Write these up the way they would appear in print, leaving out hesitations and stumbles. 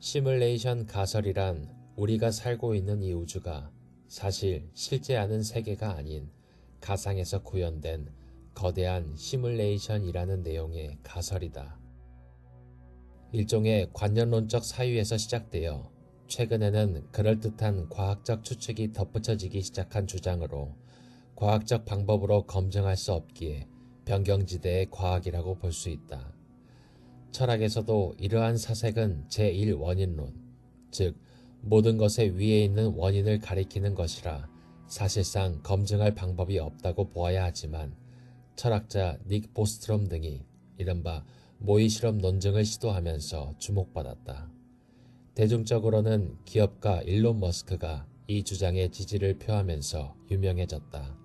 시뮬레이션 가설이란 우리가 살고 있는 이 우주가 사실 실제 아는 세계가 아닌 가상에서 구현된 거대한 시뮬레이션이라는 내용의 가설이다. 일종의 관념론적 사유에서 시작되어 최근에는 그럴듯한 과학적 추측이 덧붙여지기 시작한 주장으로 과학적 방법으로 검증할 수 없기에 변경지대의 과학이라고 볼 수 있다. 철학에서도 이러한 사색은 제1원인론, 즉 모든 것의 위에 있는 원인을 가리키는 것이라 사실상 검증할 방법이 없다고 보아야 하지만 철학자 닉 보스트롬 등이 이른바 모의실험 논증을 시도하면서 주목받았다. 대중적으로는 기업가 일론 머스크가 이 주장에 지지를 표하면서 유명해졌다.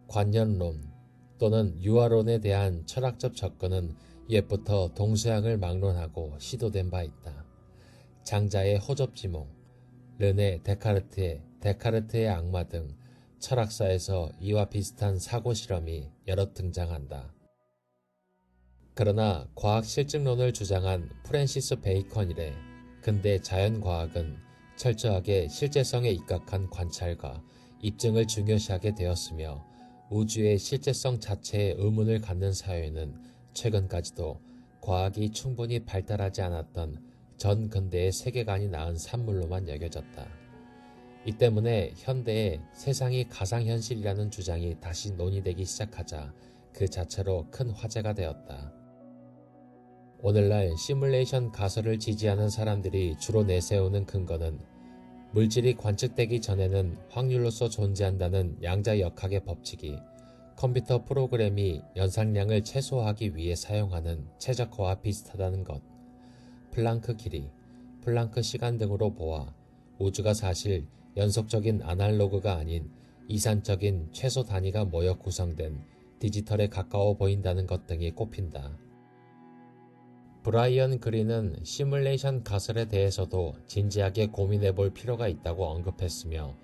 관념론 또는 유아론에 대한 철학적 접근은 옛부터 동서양을 막론하고 시도된 바 있다. 장자의 호접지몽, 르네 데카르트의 데카르트의 악마 등 철학사에서 이와 비슷한 사고 실험이 여럿 등장한다. 그러나 과학 실증론을 주장한 프랜시스 베이컨 이래 근대 자연과학은 철저하게 실제성에 입각한 관찰과 입증을 중요시하게 되었으며 우주의 실제성 자체에 의문을 갖는 사회는 최근까지도 과학이 충분히 발달하지 않았던 전 근대의 세계관이 낳은 산물로만 여겨졌다. 이 때문에 현대에 세상이 가상현실이라는 주장이 다시 논의되기 시작하자 그 자체로 큰 화제가 되었다. 오늘날 시뮬레이션 가설을 지지하는 사람들이 주로 내세우는 근거는 물질이 관측되기 전에는 확률로서 존재한다는 양자역학의 법칙이 컴퓨터 프로그램이 연산량을 최소화하기 위해 사용하는 최적화와 비슷하다는 것, 플랑크 길이, 플랑크 시간 등으로 보아 우주가 사실 연속적인 아날로그가 아닌 이산적인 최소 단위가 모여 구성된 디지털에 가까워 보인다는 것 등이 꼽힌다. 브라이언 그린은 시뮬레이션 가설에 대해서도 진지하게 고민해 볼 필요가 있다고 언급했으며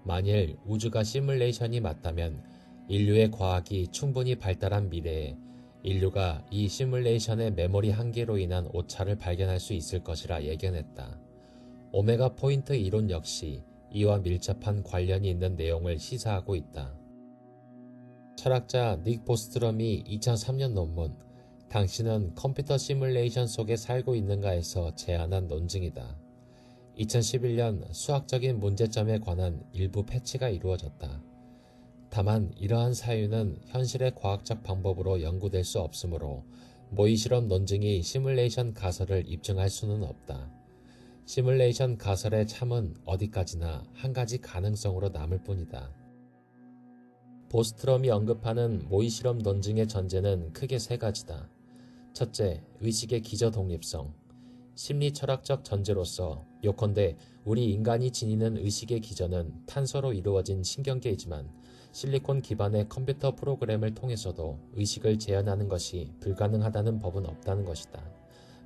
만일 우주가 시뮬레이션이 맞다면 인류의 과학이 충분히 발달한 미래에 인류가 이 시뮬레이션의 메모리 한계로 인한 오차를 발견할 수 있을 것이라 예견했다. 오메가 포인트 이론 역시 이와 밀접한 관련이 있는 내용을 시사하고 있다. 철학자 닉 보스트럼이 2003년 논문 당신은 컴퓨터 시뮬레이션 속에 살고 있는가에서 제안한 논증이다. 2011년 수학적인 문제점에 관한 일부 패치가 이루어졌다. 다만 이러한 사유는 현실의 과학적 방법으로 연구될 수 없으므로 모의실험 논증이 시뮬레이션 가설을 입증할 수는 없다. 시뮬레이션 가설의 참은 어디까지나 한 가지 가능성으로 남을 뿐이다. 보스트럼이 언급하는 모의실험 논증의 전제는 크게 세 가지다. 첫째, 의식의 기저 독립성. 심리철학적 전제로서 요컨대 우리 인간이 지니는 의식의 기저는 탄소로 이루어진 신경계이지만 실리콘 기반의 컴퓨터 프로그램을 통해서도 의식을 재현하는 것이 불가능하다는 법은 없다는 것이다.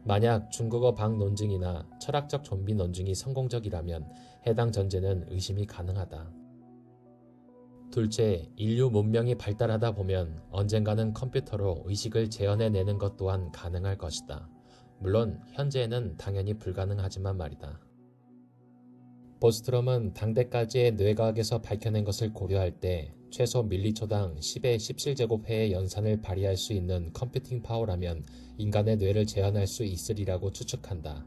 만약 중국어 방 논증이나 철학적 좀비 논증이 성공적이라면 해당 전제는 의심이 가능하다. 둘째, 인류 문명이 발달하다 보면 언젠가는 컴퓨터로 의식을 재현해내는 것 또한 가능할 것이다. 물론 현재는 당연히 불가능하지만 말이다. 보스트럼은 당대까지의 뇌과학에서 밝혀낸 것을 고려할 때 최소 밀리초당 10의 17제곱회의 연산을 발휘할 수 있는 컴퓨팅 파워라면 인간의 뇌를 재현할 수 있으리라고 추측한다.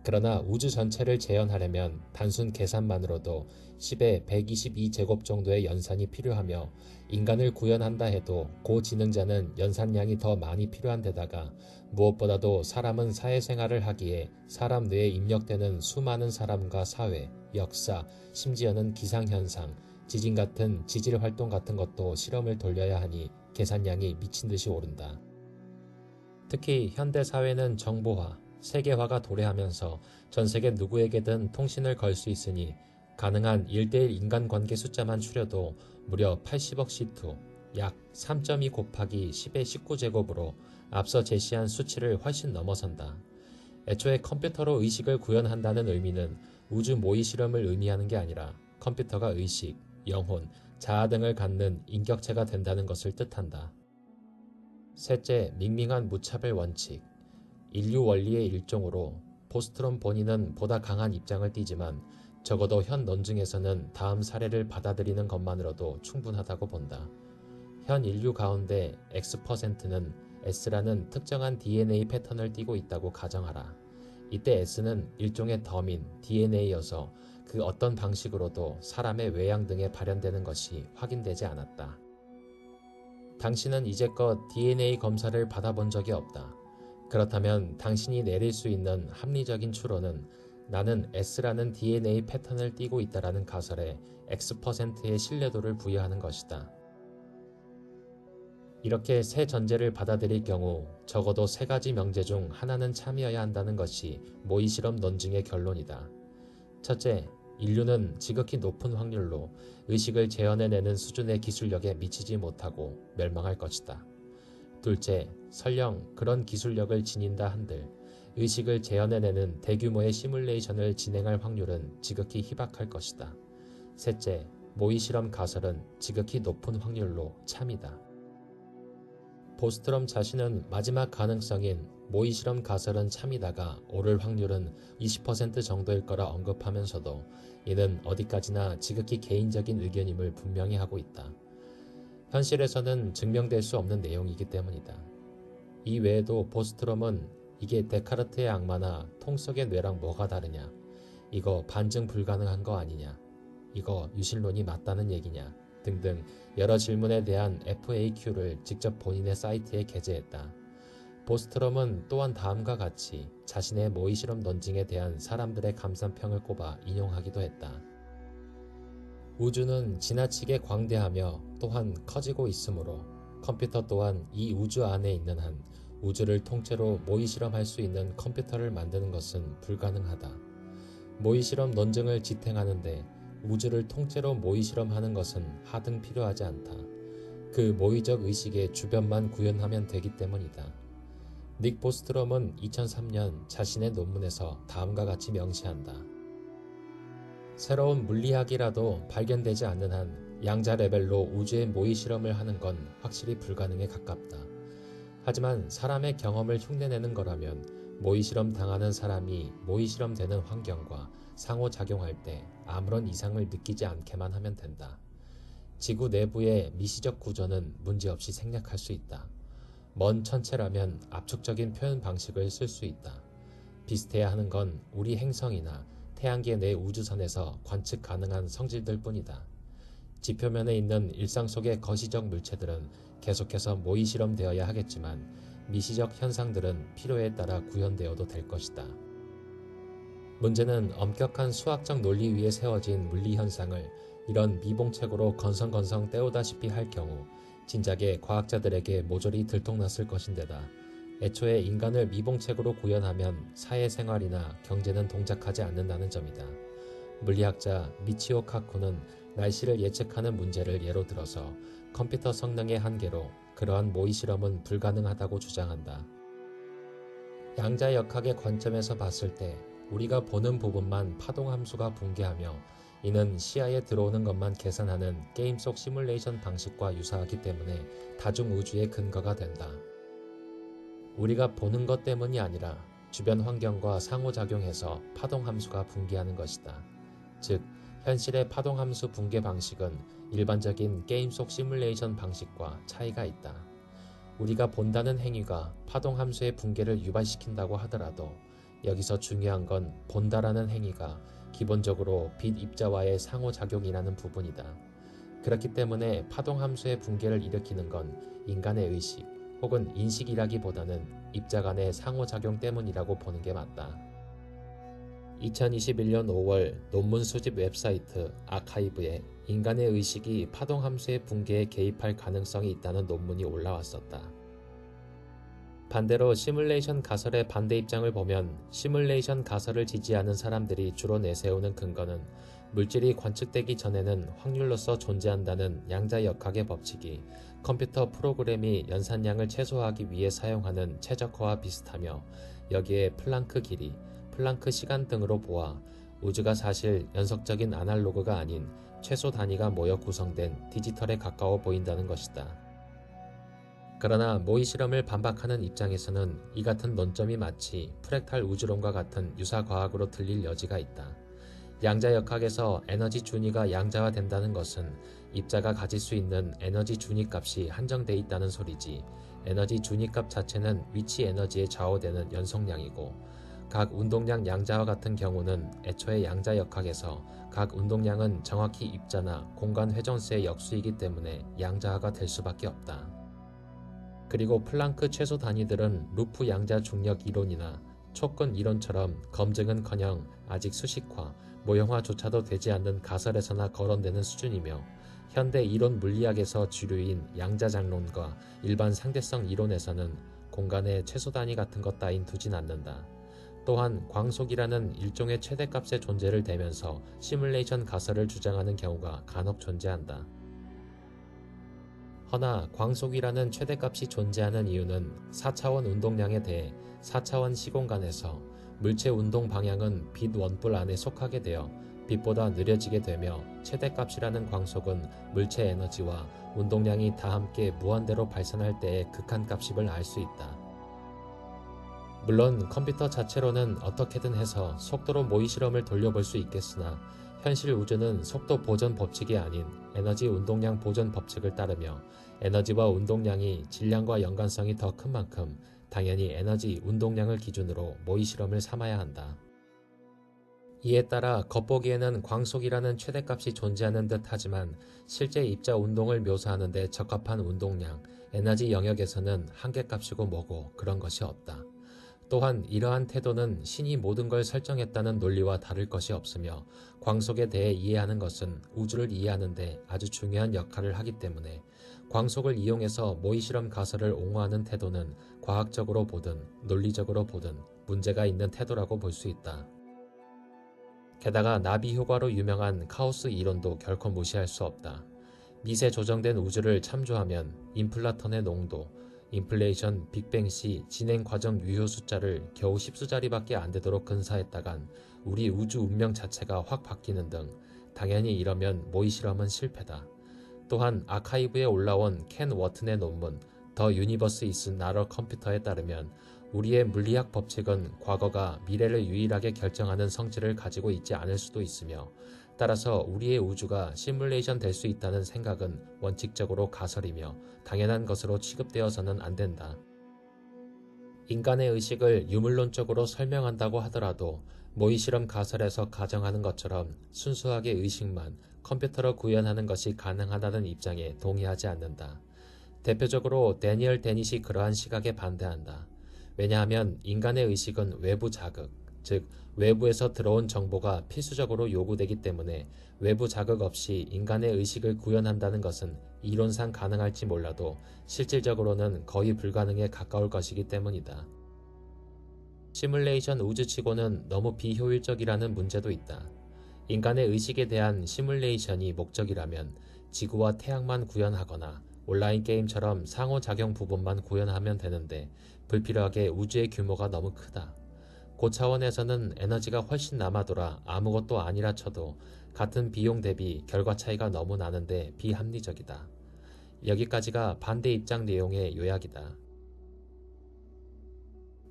그러나 우주 전체를 재현하려면 단순 계산만으로도 10의 122제곱 정도의 연산이 필요하며 인간을 구현한다 해도 고지능자는 연산량이 더 많이 필요한 데다가 무엇보다도 사람은 사회생활을 하기에 사람 뇌에 입력되는 수많은 사람과 사회, 역사, 심지어는 기상현상, 지진 같은 지질활동 같은 것도 실험을 돌려야 하니 계산량이 미친듯이 오른다. 특히 현대사회는 정보화, 세계화가 도래하면서 전세계 누구에게든 통신을 걸 수 있으니 가능한 1:1 인간관계 숫자만 추려도 무려 80억 시투, 약 3.2 곱하기 10의 19제곱으로 앞서 제시한 수치를 훨씬 넘어선다. 애초에 컴퓨터로 의식을 구현한다는 의미는 우주 모의 실험을 의미하는 게 아니라 컴퓨터가 의식, 영혼, 자아 등을 갖는 인격체가 된다는 것을 뜻한다. 셋째, 밍밍한 무차별 원칙. 인류 원리의 일종으로 보스트롬 본인은 보다 강한 입장을 띠지만 적어도 현 논증에서는 다음 사례를 받아들이는 것만으로도 충분하다고 본다. 현 인류 가운데 X%는 S라는 특정한 DNA 패턴을 띠고 있다고 가정하라. 이때 S는 일종의 덤인 DNA여서 그 어떤 방식으로도 사람의 외양 등에 발현되는 것이 확인되지 않았다. 당신은 이제껏 DNA 검사를 받아본 적이 없다. 그렇다면 당신이 내릴 수 있는 합리적인 추론은 나는 S라는 DNA 패턴을 띠고 있다라는 가설에 X%의 신뢰도를 부여하는 것이다. 이렇게 세 전제를 받아들일 경우 적어도 세 가지 명제 중 하나는 참여해야 한다는 것이 모의 실험 논증의 결론이다. 첫째, 인류는 지극히 높은 확률로 의식을 재현해내는 수준의 기술력에 미치지 못하고 멸망할 것이다. 둘째, 설령 그런 기술력을 지닌다 한들 의식을 재현해내는 대규모의 시뮬레이션을 진행할 확률은 지극히 희박할 것이다. 셋째, 모의 실험 가설은 지극히 높은 확률로 참이다. 보스트롬 자신은 마지막 가능성인 모의 실험 가설은 참이다가 오를 확률은 20% 정도일 거라 언급하면서도 이는 어디까지나 지극히 개인적인 의견임을 분명히 하고 있다. 현실에서는 증명될 수 없는 내용이기 때문이다. 이 외에도 보스트롬은 이게 데카르트의 악마나 통 속의 뇌랑 뭐가 다르냐, 이거 반증 불가능한 거 아니냐, 이거 유실론이 맞다는 얘기냐 등등 여러 질문에 대한 FAQ를 직접 본인의 사이트에 게재했다. 보스트롬은 또한 다음과 같이 자신의 모의 실험 논증에 대한 사람들의 감상평을 꼽아 인용하기도 했다. 우주는 지나치게 광대하며 또한 커지고 있으므로 컴퓨터 또한 이 우주 안에 있는 한 우주를 통째로 모의 실험할 수 있는 컴퓨터를 만드는 것은 불가능하다. 모의 실험 논증을 지탱하는데 우주를 통째로 모의 실험하는 것은 하등 필요하지 않다. 그 모의적 의식의 주변만 구현하면 되기 때문이다. 닉 보스트롬은 2003년 자신의 논문에서 다음과 같이 명시한다. 새로운 물리학이라도 발견되지 않는 한 양자 레벨로 우주의 모의 실험을 하는 건 확실히 불가능에 가깝다. 하지만 사람의 경험을 흉내내는 거라면 모의 실험 당하는 사람이 모의 실험되는 환경과 상호작용할 때 아무런 이상을 느끼지 않게만 하면 된다. 지구 내부의 미시적 구조는 문제없이 생략할 수 있다. 먼 천체라면 압축적인 표현 방식을 쓸 수 있다. 비슷해야 하는 건 우리 행성이나 태양계 내 우주선에서 관측 가능한 성질들 뿐이다. 지표면에 있는 일상 속의 거시적 물체들은 계속해서 모의 실험되어야 하겠지만 미시적 현상들은 필요에 따라 구현되어도 될 것이다. 문제는 엄격한 수학적 논리 위에 세워진 물리 현상을 이런 미봉책으로 건성건성 때우다시피 할 경우 진작에 과학자들에게 모조리 들통났을 것인데다 애초에 인간을 미봉책으로 구현하면 사회생활이나 경제는 동작하지 않는다는 점이다. 물리학자 미치오 카쿠는 날씨를 예측하는 문제를 예로 들어서 컴퓨터 성능의 한계로 그러한 모의 실험은 불가능하다고 주장한다. 양자역학의 관점에서 봤을 때 우리가 보는 부분만 파동함수가 붕괴하며 이는 시야에 들어오는 것만 계산하는 게임 속 시뮬레이션 방식과 유사하기 때문에 다중우주의 근거가 된다. 우리가 보는 것 때문이 아니라 주변 환경과 상호작용해서 파동함수가 붕괴하는 것이다. 즉, 현실의 파동함수 붕괴 방식은 일반적인 게임 속 시뮬레이션 방식과 차이가 있다. 우리가 본다는 행위가 파동함수의 붕괴를 유발시킨다고 하더라도 여기서 중요한 건 본다라는 행위가 기본적으로 빛 입자와의 상호작용이라는 부분이다. 그렇기 때문에 파동함수의 붕괴를 일으키는 건 인간의 의식 혹은 인식이라기보다는 입자 간의 상호작용 때문이라고 보는 게 맞다. 2021년 5월 논문 수집 웹사이트 아카이브에 인간의 의식이 파동함수의 붕괴에 개입할 가능성이 있다는 논문이 올라왔었다. 반대로 시뮬레이션 가설의 반대 입장을 보면 시뮬레이션 가설을 지지하는 사람들이 주로 내세우는 근거는 물질이 관측되기 전에는 확률로서 존재한다는 양자역학의 법칙이 컴퓨터 프로그램이 연산량을 최소화하기 위해 사용하는 최적화와 비슷하며 여기에 플랑크 길이, 플랑크 시간 등으로 보아 우주가 사실 연속적인 아날로그가 아닌 최소 단위가 모여 구성된 디지털에 가까워 보인다는 것이다. 그러나 모의 실험을 반박하는 입장에서는 이 같은 논점이 마치 프랙탈 우주론과 같은 유사 과학으로 들릴 여지가 있다. 양자역학에서 에너지 준위가 양자화된다는 것은 입자가 가질 수 있는 에너지 준위값이 한정돼 있다는 소리지, 에너지 준위값 자체는 위치 에너지에 좌우되는 연속량이고, 각 운동량 양자와 같은 경우는 애초에 양자역학에서 각 운동량은 정확히 입자나 공간 회전수의 역수이기 때문에 양자화가 될 수밖에 없다. 그리고 플랑크 최소 단위들은 루프 양자 중력 이론이나 촉근 이론처럼 검증은커녕 아직 수식화, 모형화조차도 되지 않는 가설에서나 거론되는 수준이며, 현대 이론 물리학에서 주류인 양자장론과 일반 상대성 이론에서는 공간의 최소 단위 같은 것 따윈 두진 않는다. 또한 광속이라는 일종의 최대값의 존재를 대면서 시뮬레이션 가설을 주장하는 경우가 간혹 존재한다. 허나 광속이라는 최대값이 존재하는 이유는 4차원 운동량에 대해 4차원 시공간에서 물체 운동 방향은 빛 원뿔 안에 속하게 되어 빛보다 느려지게 되며, 최대값이라는 광속은 물체 에너지와 운동량이 다 함께 무한대로 발산할 때의 극한값임을 알 수 있다. 물론 컴퓨터 자체로는 어떻게든 해서 속도로 모의 실험을 돌려볼 수 있겠으나, 현실 우주는 속도 보존 법칙이 아닌 에너지 운동량 보존 법칙을 따르며, 에너지와 운동량이 질량과 연관성이 더 큰 만큼 당연히 에너지 운동량을 기준으로 모의 실험을 삼아야 한다. 이에 따라 겉보기에는 광속이라는 최대값이 존재하는 듯 하지만, 실제 입자 운동을 묘사하는 데 적합한 운동량, 에너지 영역에서는 한계값이고 뭐고 그런 것이 없다. 또한 이러한 태도는 신이 모든 걸 설정했다는 논리와 다를 것이 없으며, 광속에 대해 이해하는 것은 우주를 이해하는 데 아주 중요한 역할을 하기 때문에 광속을 이용해서 모의 실험 가설을 옹호하는 태도는 과학적으로 보든 논리적으로 보든 문제가 있는 태도라고 볼 수 있다. 게다가 나비 효과로 유명한 카오스 이론도 결코 무시할 수 없다. 미세 조정된 우주를 참조하면 인플라톤의 농도, 인플레이션 빅뱅 시 진행 과정 유효 숫자를 겨우 10수자리밖에 안 되도록 근사했다간 우리 우주 운명 자체가 확 바뀌는 등, 당연히 이러면 모의 실험은 실패다. 또한 아카이브에 올라온 켄 워튼의 논문 더 유니버스 이스 나러 컴퓨터에 따르면, 우리의 물리학 법칙은 과거가 미래를 유일하게 결정하는 성질을 가지고 있지 않을 수도 있으며, 따라서 우리의 우주가 시뮬레이션 될 수 있다는 생각은 원칙적으로 가설이며 당연한 것으로 취급되어서는 안 된다. 인간의 의식을 유물론적으로 설명한다고 하더라도 모의 실험 가설에서 가정하는 것처럼 순수하게 의식만 컴퓨터로 구현하는 것이 가능하다는 입장에 동의하지 않는다. 대표적으로 데니얼 데닛이 그러한 시각에 반대한다. 왜냐하면 인간의 의식은 외부 자극, 즉 외부에서 들어온 정보가 필수적으로 요구되기 때문에 외부 자극 없이 인간의 의식을 구현한다는 것은 이론상 가능할지 몰라도 실질적으로는 거의 불가능에 가까울 것이기 때문이다. 시뮬레이션 우주치고는 너무 비효율적이라는 문제도 있다. 인간의 의식에 대한 시뮬레이션이 목적이라면 지구와 태양만 구현하거나 온라인 게임처럼 상호작용 부분만 구현하면 되는데, 불필요하게 우주의 규모가 너무 크다. 고차원에서는 에너지가 훨씬 남아돌아 아무것도 아니라 쳐도 같은 비용 대비 결과 차이가 너무 나는데 비합리적이다. 여기까지가 반대 입장 내용의 요약이다.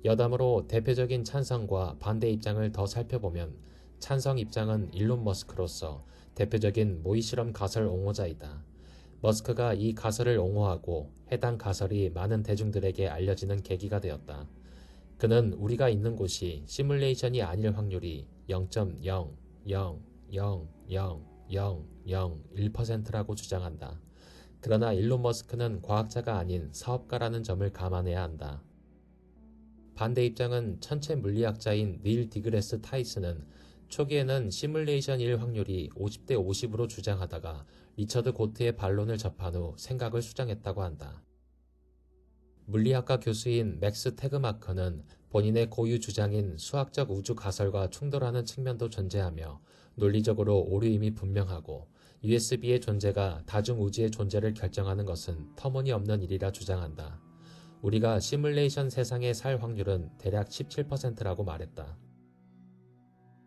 여담으로 대표적인 찬성과 반대 입장을 더 살펴보면, 찬성 입장은 일론 머스크로서 대표적인 모의 실험 가설 옹호자이다. 머스크가 이 가설을 옹호하고 해당 가설이 많은 대중들에게 알려지는 계기가 되었다. 그는 우리가 있는 곳이 시뮬레이션이 아닐 확률이 0.0000001%라고 주장한다. 그러나 일론 머스크는 과학자가 아닌 사업가라는 점을 감안해야 한다. 반대 입장은 천체 물리학자인 닐 디그레스 타이슨은 초기에는 시뮬레이션일 확률이 50대 50으로 주장하다가 리처드 고트의 반론을 접한 후 생각을 수정했다고 한다. 물리학과 교수인 맥스 태그마커는 본인의 고유 주장인 수학적 우주 가설과 충돌하는 측면도 존재하며, 논리적으로 오류임이 분명하고 USB의 존재가 다중우주의 존재를 결정하는 것은 터무니없는 일이라 주장한다. 우리가 시뮬레이션 세상에 살 확률은 대략 17%라고 말했다.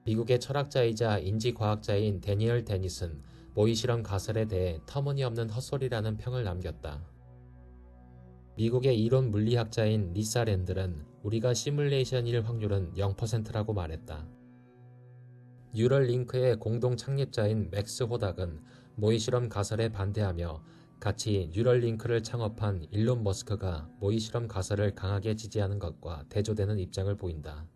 미국의 철학자이자 인지과학자인 데니얼 데닛은 모의 실험 가설에 대해 터무니없는 헛소리라는 평을 남겼다. 미국의 이론 물리학자인 리사 랜들은 우리가 시뮬레이션일 확률은 0%라고 말했다. 뉴럴링크의 공동 창립자인 맥스 호닥은 모의 실험 가설에 반대하며 같이 뉴럴링크를 창업한 일론 머스크가 모의 실험 가설을 강하게 지지하는 것과 대조되는 입장을 보인다.